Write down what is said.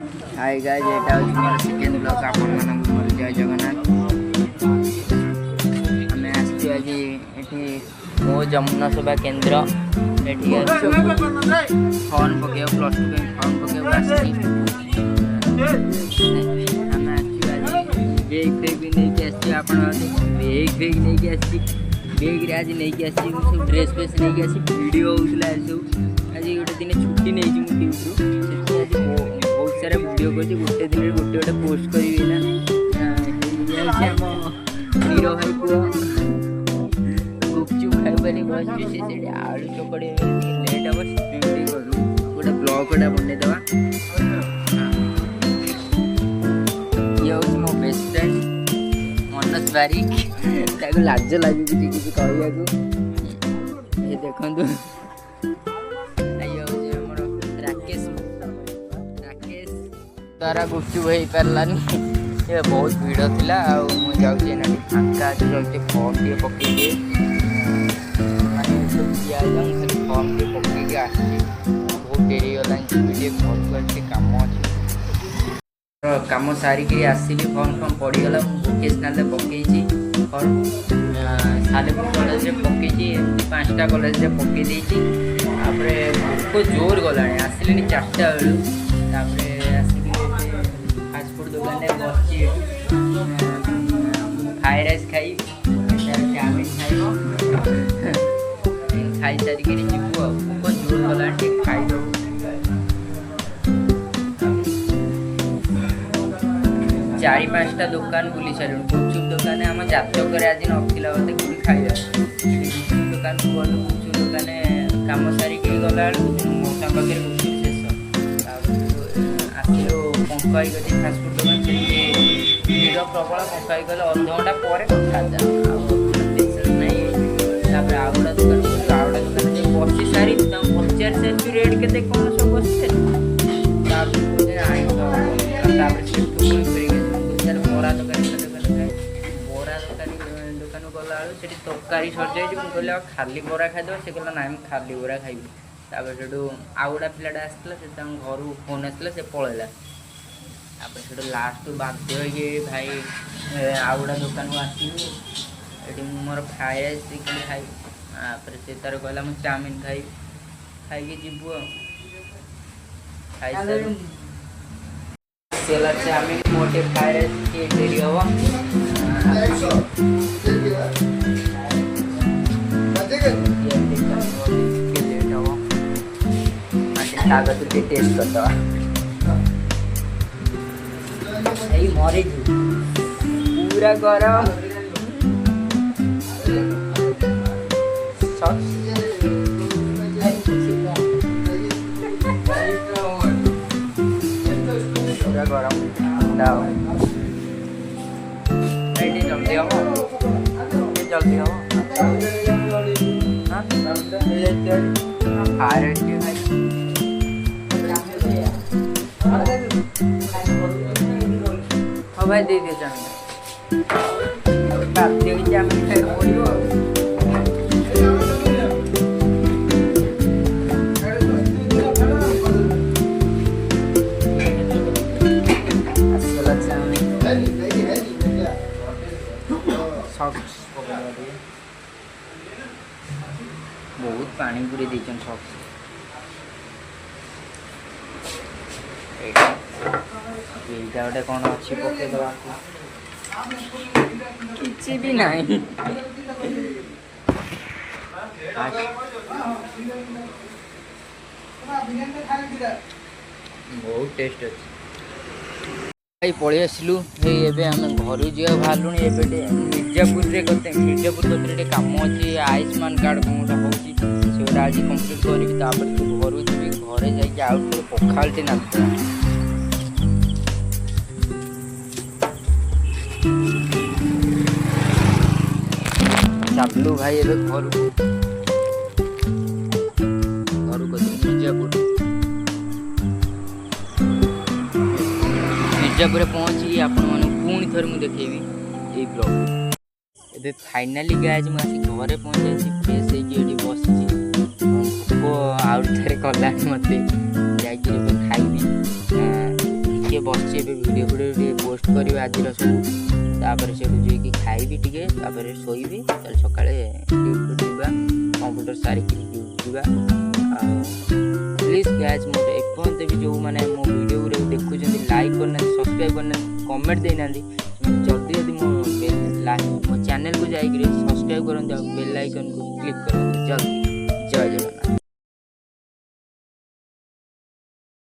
Hi guys, एटा होची more second blog आपन मन मोर जय जगन्नाथ। हमें आसी आज एठी मो जमुना सभा केंद्र एठी फॉर्म पके प्लस 2 के फॉर्म पके आसी। हमें आज बेग भी नहीं के आसी आपन बेग नहीं के आसी बेग रे आज नहीं के आसी सब ड्रेस पेस नहीं के आसी वीडियो होउला सब आज गोटे दिन छुट्टी नहीं छी मु ड्यूटी बहुत सारा वीडियो कर गोटे दिन गोटे गोटे पोस्ट करी ना हीरो भाई पुओ गुपचुप खाई पानी बस से आलू चकड़ी लेट हम स्ट्रीम करूँ गोटे ब्लॉग गोटा बन देवा। ये हूँ मो बेस्ट फ्रेंड मनोज बारिक लाज लगे किसी कहवा ये देखु तारा गुपचुप हो पारानी ये बहुत भीड़ थिला मुझे फांका जल्दी फॉर्म टे पकईदे खाली फॉर्म टे पकईके आसी बहुत डेरी गलानी घर को कम अच्छे कम सारिक आसिली फॉर्म फॉर्म पड़गला वोकेशनल पकई फॉर्म सालेपुर कॉलेज पकई 5टा कॉलेज पकई भोक जोर गला आसिले 4टा बेलू दुकान बस फ्राइड राइस खाई चाउमिन खाई सारिक जीवु भोक जोर गला खाईद 4-5टा दुकान बुली सारे गुपचुप दुकान आम जातक आज नथिला बोलते कोई खाइबा गुपचुप दुकान को गलु गुपचुप दुकान कम सारिक गला मौसा पाखे गुपचुप शेष आसो पंकाई गति फास्टफुड दुकान से भीड़ प्रबल पंकाई गले अधघंटा पर कथा नहीं आवड़ा दुकान आवड़ा दुकान बसी सारी पचार से रेट के कौन सब बसते बरा दुकान बरा दुकान गला से तरकारी सर जाए कहले खाली बरा खाईद से कहला ना खाली बरा खाइबी से आउ गोटा पिलाटा आसला से घर फोन आसला से पलैला से लास्ट बाध्य भाई आउ गोटा दुकान को आसू मोर फ्राइड राइस चिकेन खाई से तार कहला मुझे चाउमिन खाई खाई जीवु खाई चाउमिन मोटे फ्राइड राइस के डेरी हम कागज टेस्ट करता मरी पूरा गरम पूरा गरम ठंडा जल्दी हम जल्दी हाँ भाई दे दे चाउमिन खाई पड़ो बहुत पानी पूरी देचन सॉक्स एटा गोटे कौन अच्छी पके दवा किसी भी नहीं बहुत टेस्ट अच्छे भाई पलि आसलु आम घर जा बाहर मिर्जापुर कते कम अच्छे आयुष्मान कार्ड कौन गोटे हो आज कम्प्लीट करी घर जी घरे जाए पखालटे ना चालू भाई ए घर मिर्जापुर पहुँची आपण पुणी थर मुझे देखेबी ये ब्लॉग ए फाइनाली गाइस मुझे घरे पहुँच फ्रेश होगी बस भोक आउ थे कला मत जा खाइबी बस वीडियो वीडियो पोस्ट करी आज सब से खाइबी टे शोबी सका duty Java computer Sarik duty Java. Please guys मोटे एपर्यंत भी जो मैंने मो वीडियो देखुं लाइक करना सब्सक्राइब करना कमेंट देना जल्दी जल्दी मो चैनल को जाकर सब्सक्राइब कर बेल आइकन को क्लिक कर जल्दी। जय जगन्नाथ।